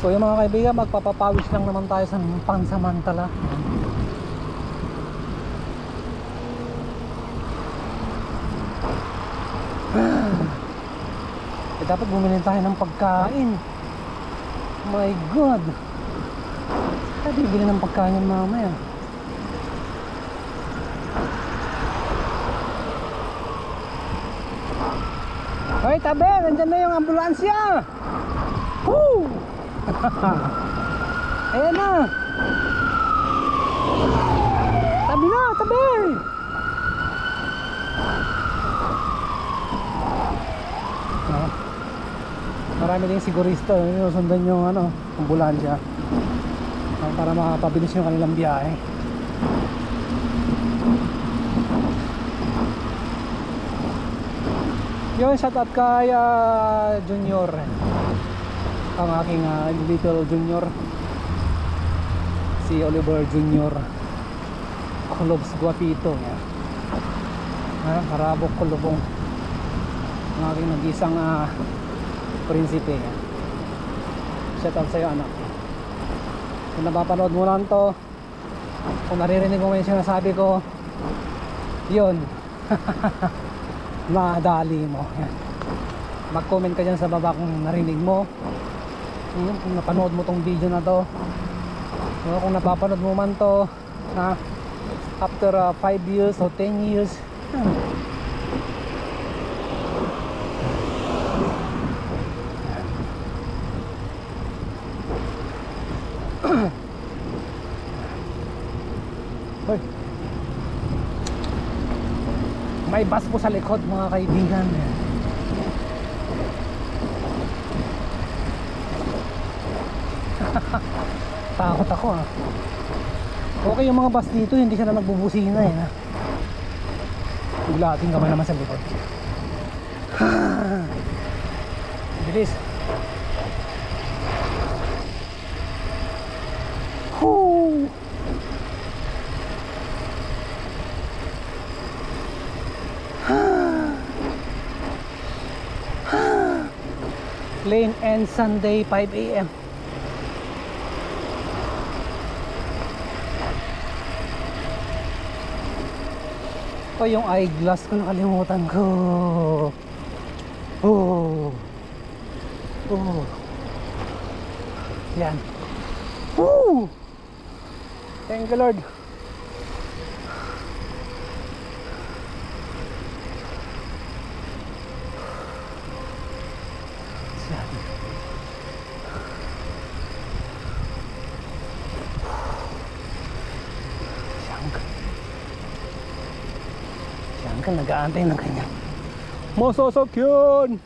So yung mga kaibigan, magpapapawis lang naman tayo sa pansamantala. Dapat bumili tayo ng pagkain. My God, tayo bibili ng pagkain yan mamaya. Hoy tabi, nandyan na yung ambulansya. Woo! Ayan na. Tabi na, tabi. Marami din sigurista, sinusundan yung ambulansya para makapabilis yung kanilang biyahe. Yun, shout out kay Junior, ang aking little junior, si Oliver Junior Kulobs Guapito. Karabok Kulubong, ang aking nag-isang prinsipe. Shout out sa'yo, anak. Kung napapanood mo lang to, kung naririnig mo yung sinasabi ko, yun. Madali mo. Yan. Mag-comment ka dyan sa baba kung narinig mo, kung napanood mo tong video na to, kung napapanood mo man to after 5 years o 10 years. Hoy. May bus po sa likod, mga kaibigan. Takot ako Okay yung mga bus dito, hindi sila nagbubusina Biglating ka ba naman sa likod? Bilis. Woo! Lane and Sunday 5 AM. Yung eyeglass ko nakalimutan ko. Yan. Woo! Thank you, Lord. Siyang nag-aantay ng kanyang masasakyan.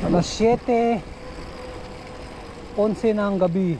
Alas 7:11 ng gabi.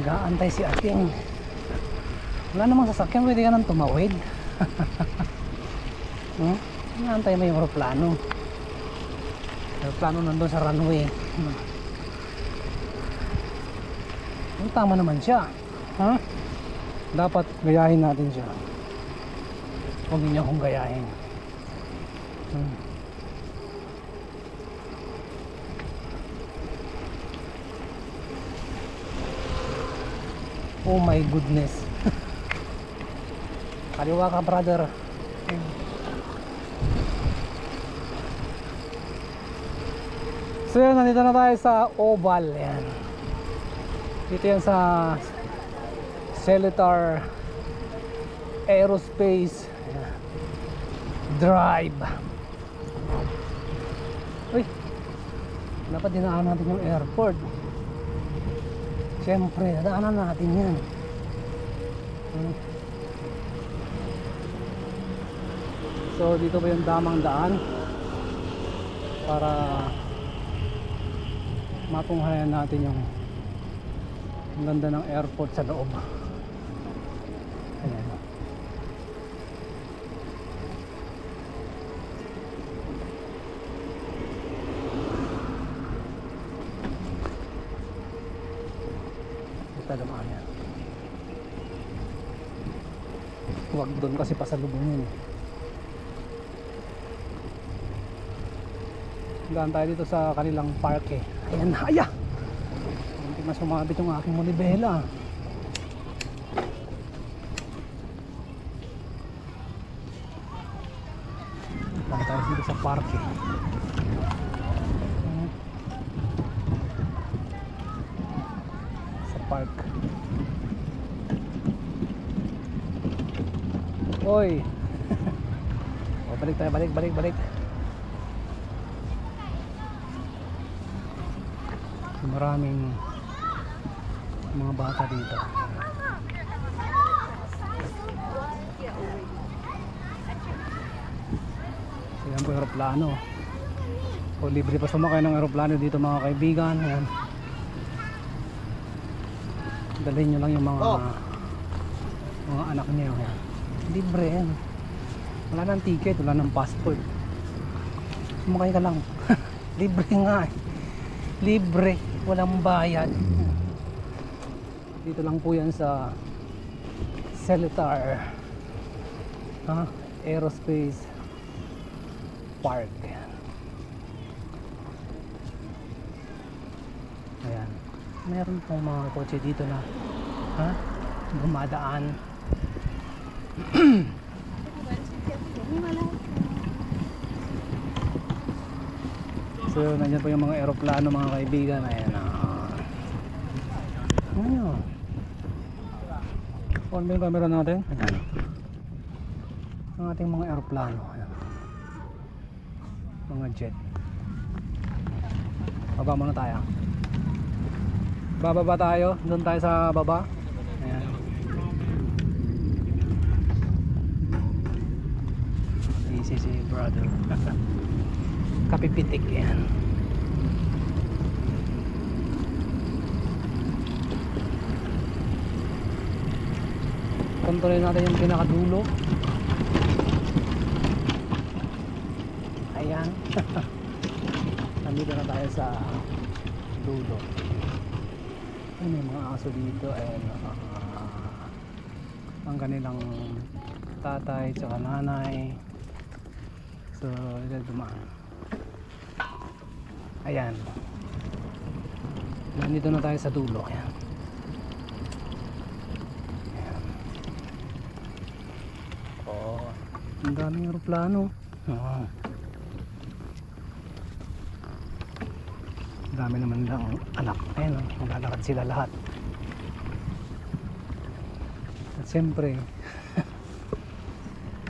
Nag-aantay si ating. Wala namang sasakyan, pwede ka nang tumawid. Inaantay mo yung aeroplano. Aeroplano nandun sa runway. Tama naman siya. Dapat gayahin natin siya. Huwag niyo akong gayahin. Oh my goodness. Kaliwa ka, brother. So yun, nandito na tayo sa Oval. Yan. Dito yan sa Seletar Aerospace Drive. Uy, dapat dinaan natin yung airport. Siyempre, daanan natin yan. So dito ba yung damang daan para matunghayan natin yung ganda ng airport sa loob. Ayan. Dumaan yan. Huwag doon kasi pasalubungin. Daan tayo dito sa kanilang parke. Ayan, haya! Hindi na sumabit yung aking monibela. Daan tayo dito sa parke. Park. Oy. Balik tayo, balik. Maraming mga bata dito. Ayan po yung aeroplano. O libre pa sumakay ng aeroplano dito mga kaibigan. Ayan. Dalhin nyo lang yung mga anak niyo. Libre yan. Wala nang ticket, wala nang passport. Sumakay ka lang. Libre nga eh. Libre, walang bayad. Dito lang po yan sa Seletar Aerospace Park. Ayan. Meron pong mga kotse dito na gumadaan. So nandiyan po yung mga aeroplano mga kaibigan. Ayan. Ayan. On ba yung camera natin? Ayan. Ang ating mga aeroplano. Ayan. Mga jet. Baba muna tayo. Bababa tayo, doon tayo sa baba. Ayan. Easy si brother. Kapipitik yan. Kontrolin natin yung pinakadulo. Ayan. Nandito na tayo sa dulo. Ay, may mga aso dito. Ayan, ang kanilang tatay tsaka nanay. So ito dumaan. Ayan, nandito na tayo sa dulo. Ayan. Ayan. Oh, ang daming aeroplano. Dami naman lang anak. Ayan, maglalakad sila lahat. At siyempre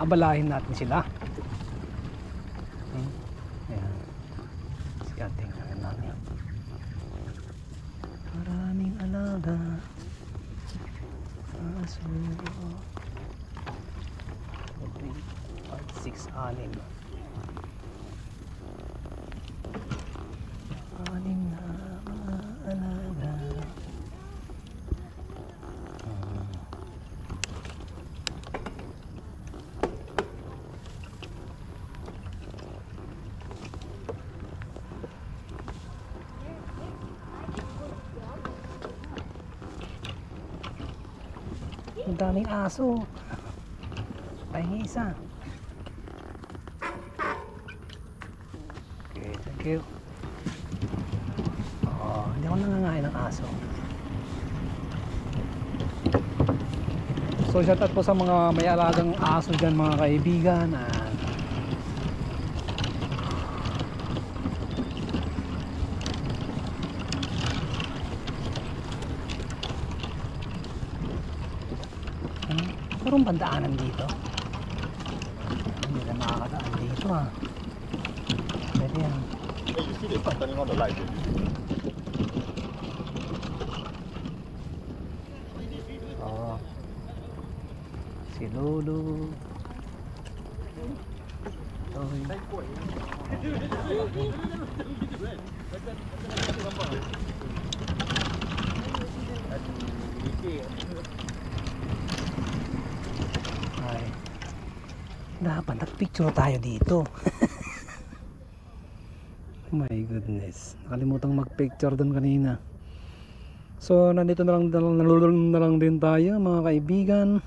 abalahin natin sila. Ayan, si ating namin maraming alaga aso. 3, 5, 6, 6 anim na mga alaga. Ang daming aso. Pahingi isa. Okay, thank you. Oh, hindi ako nangangain ng aso. So shout out po sa mga may alagang aso dyan mga kaibigan. Parang bandaanan dito. Hindi na makakadaan dito ah. Pwede yan. You see the turning on the light. Oh. Si Lolo. Ay. Dapat nagpicture tayo dito. My goodness. Nakalimutang magpicture doon kanina. So nandito na lang din tayo mga kaibigan.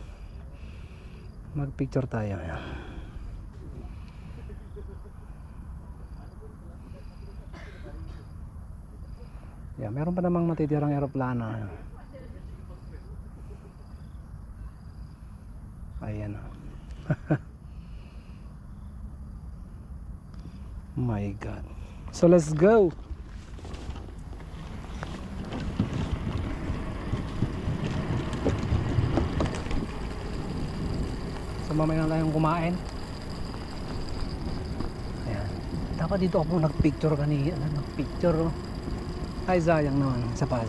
Magpicture tayo. Yeah, meron pa namang matitirang eroplano. Ayan. My God. So let's go. So mamaya na tayong kumain. Ayan. Dapat dito ako nagpicture kanina. Nagpicture oh. Ay sayang naman. Isa pa.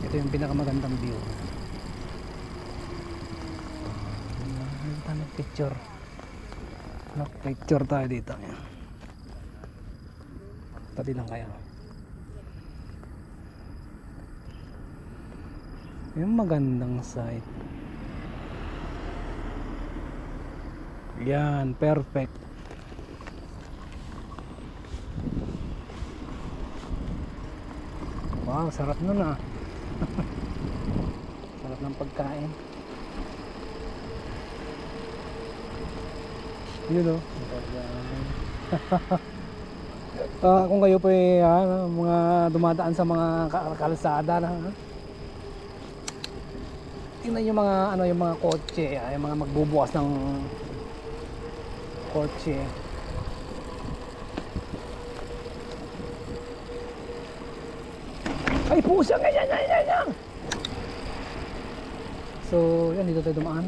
Ito yung pinakamagandang view. Nagpicture. Nagpicture tayo dito. Ayan. Tabi lang kayo. Yung magandang site. Yan, perfect. Wow, sarap nun ah. Sarap ng pagkain. Yun oh. Kung kayo po mga dumadaan sa mga kalsada na tingnan yung mga yung mga kotse, yung mga magbubukas ng kotse. Ay pusa, ganyan. So yan, dito tayo dumaan.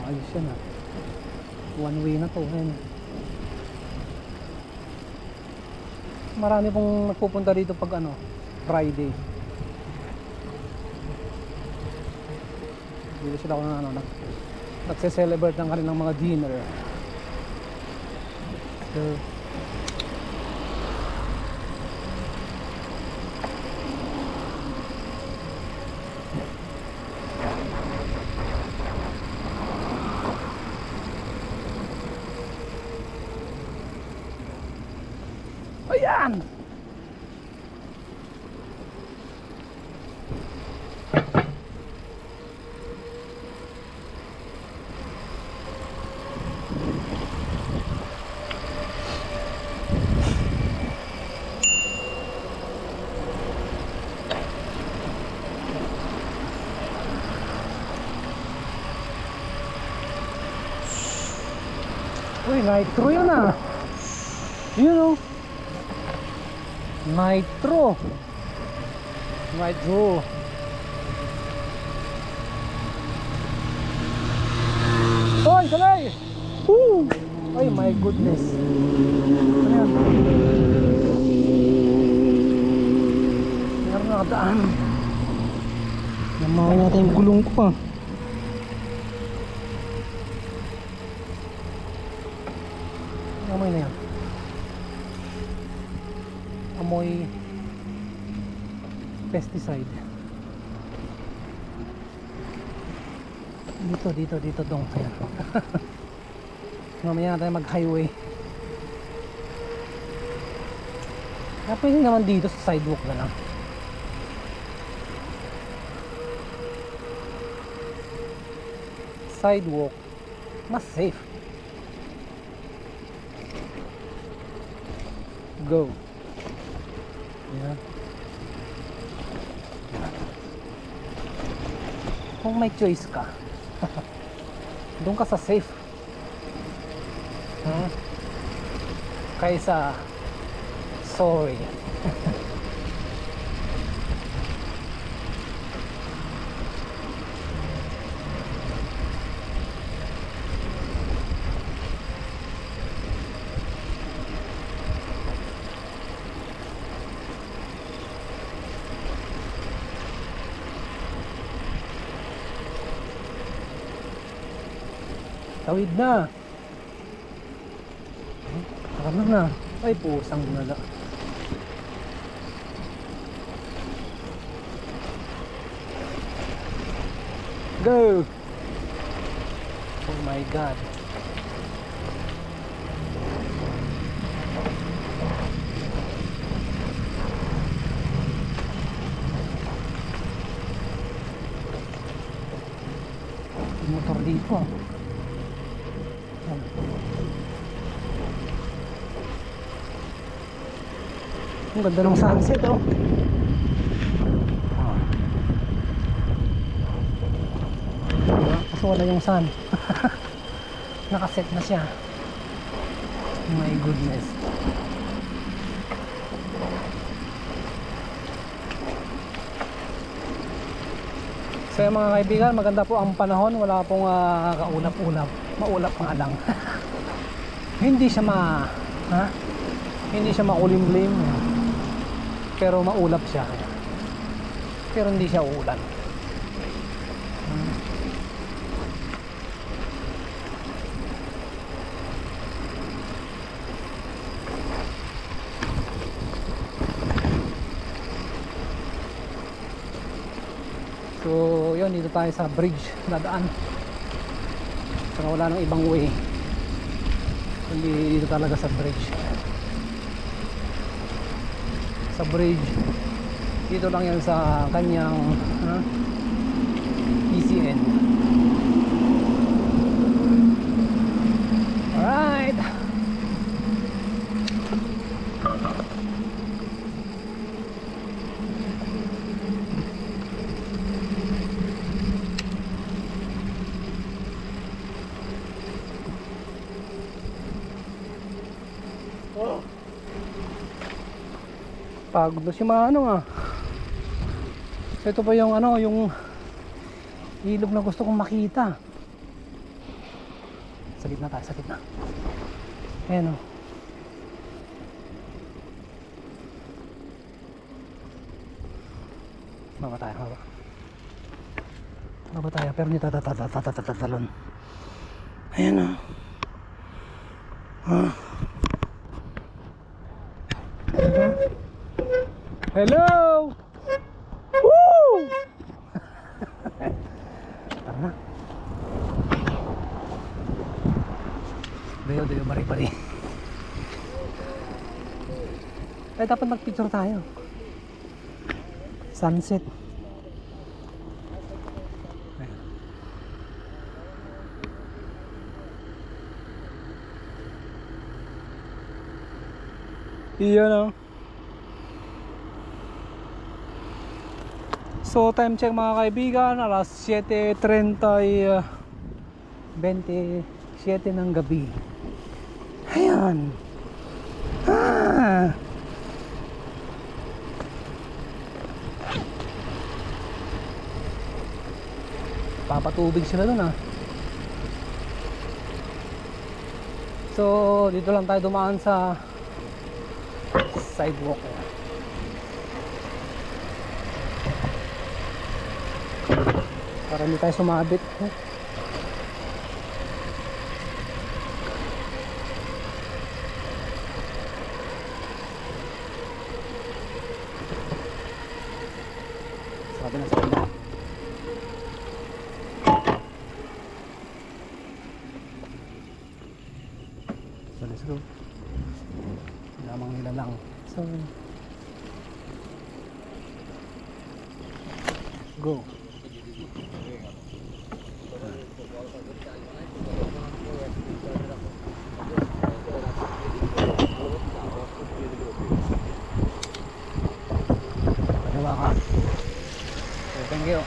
Ayos yan ah. One way na to. Yan. Marami pong nagpupunta dito pag Friday. Dito sila kung nagse-celebrate ng kanilang mga dinner. So ayan. Uy, nitro yun ah. You know, Nitro. Oy, salay! Woo! Ay, my goodness. Ano yan? Meron nakadaan. Namahay natin yung gulong ko pa. Amoy na yan. Amoy pesticide. Dito dong. Ayan. Mamaya na tayo mag highway. Pwede naman dito sa sidewalk na lang. Sidewalk, mas safe. Go. Yan. Kung may choice ka, doon ka sa safe. Kaysa sorry. Tawid na. Tara na. Ay, pusang nala. Go! Oh my God. Motor dito. Ang ganda ng sunset, oh. Kaso wala yung sun. Nakaset na siya. My goodness. So yung mga kaibigan, maganda po ang panahon. Wala pong kaulap-ulap. Maulap nga lang. Hindi siya hindi siya makulimlim, pero maulap siya. Pero hindi siya uulan. So yun, dito tayo sa bridge na daan. Saka wala nang ibang way, hindi dito talaga sa bridge. Sa bridge dito lang yan sa kanyang PCN. Alright. Pagod na si Manong, ah. Ito pa yung yung ilog na gusto kong makita. Sa gitna tayo, sa gitna. Ayan, oh. Baba tayo, baba. Baba tayo, pero hindi tatalon. Ayan, oh. Hello! Woo! Tara na. Dayo, bari-bari. Ay, dapat mag-picture tayo. Sunset. Iyan, oh. So time check mga kaibigan, alas 7:30, 27 ng gabi. Ayan. Papatubig sila dun, ah. So dito lang tayo dumaan sa sidewalk. Para hindi tayo sumabit. Sabi na sa kanila. So let's go. Lamang nila lang. So Go. Panawa ka. Okay, thank you.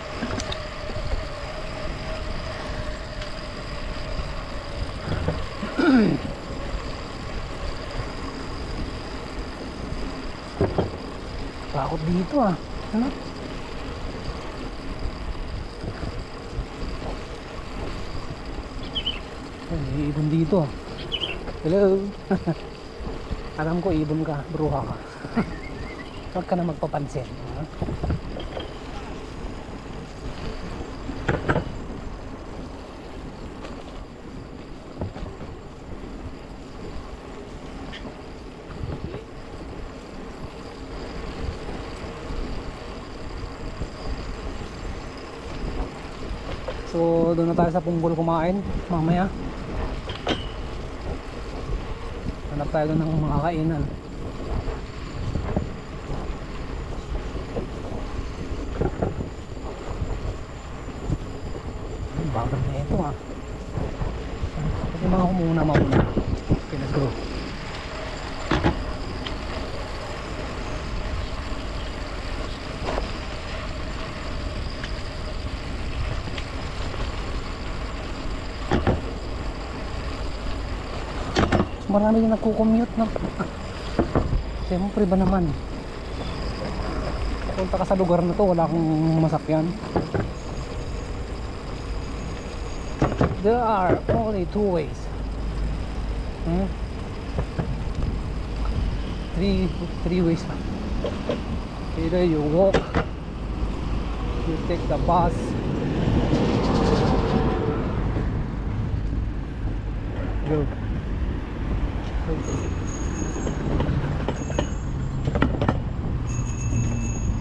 Takot dito ah. Ano? May ibon dito. Hello. Alam ko ibon ka, bruha ka. Huwag ka na magpapansin. So doon na tayo sa Punggol kumain mamaya. Hanap tayo doon ng mga kainan. Ang bagal na ito ah. Pwede mga mauna. Okay, let's go. Marami yung nagko-commute na. Siyempre ba naman, punta ka sa lugar na to, wala kang masakyan. There are only two ways. Three ways. Either you walk, you take the bus, go.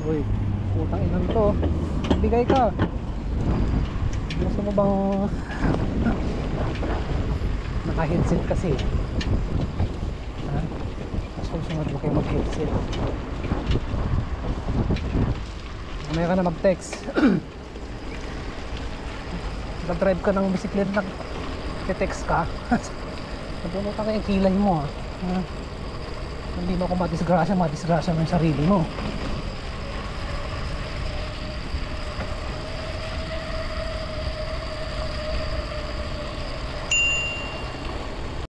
Uy, putang inan to. Bigay ka. Gusto mo bang naka-headset kasi? Ha? Susunod mo kayo mag-headset. Mamaya ka na mag-text. Nag-drive ka ng bisikleta, nag-text ka. Nabunutan ka yung kilay mo ha. Hindi mo ako madisgrasya mo yung sarili mo.